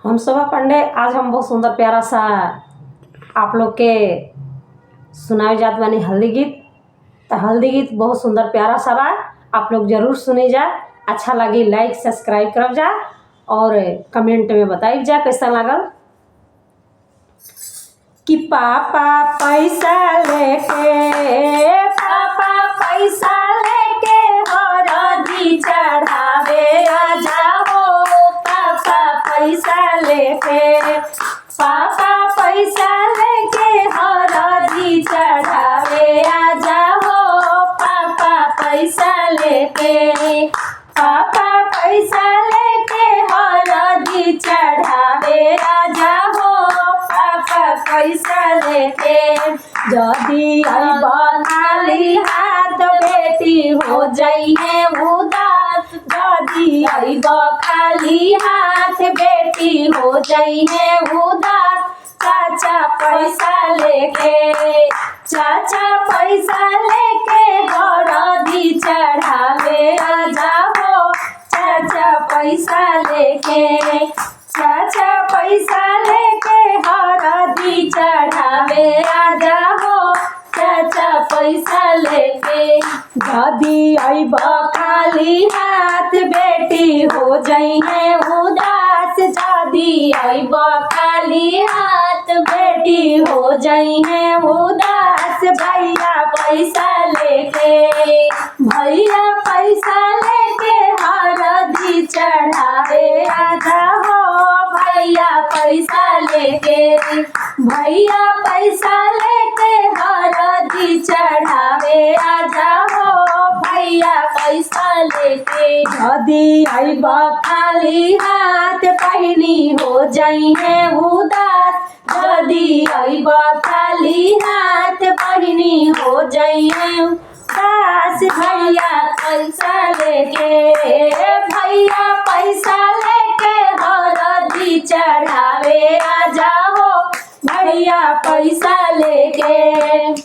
हम शोभा पांडे। आज हम बहुत सुंदर प्यारा सा आप लोग के सुनाए जात बानी हल्दी गीत। तो हल्दी गीत बहुत सुंदर प्यारा सा बा, आप लोग जरूर सुनी जा। अच्छा लगी लाइक सब्सक्राइब करब जा और कमेंट में बताइब जा कैसा लागल। कि पापा पैसा लेके हरदी चढ़ावे आ जाओ। पापा पैसा लेके हरदी चढ़ावे आ जाओ। पापा पैसा लेके हरदी चढ़ावे आ जाओ। पापा पैसा लेके जदी अइबा खाली हाथ बेटी हो जाइए उदास। जदी अइबा खाली हाथ बेटी हो जाइए उदास। चाचा पैसा लेके हरदी चढ़ावे आ जाओ। चाचा पैसा लेके हरदी चढ़ावे आ जाओ। चाचा पैसा लेके जदी अइबा खाली हाथ बेटी हो जाइए उदास। जदी अइबा खाली हाथ बेटी हो जाइए उदास। भैया पैसा लेके हरदी चढ़ावे आ जाओ। भैया पैसा लेके हरदी चढ़ावे आ जाओ। भैया पैसा लेके जदी अइबा खाली हाथ बहिनी हो जाइए उदास। जदी अइबा खाली हाथ बहिनी हो जाइए उदास। भैया पैसा लेके हरदी चढ़ावे आ जाओ। भैया पैसा लेके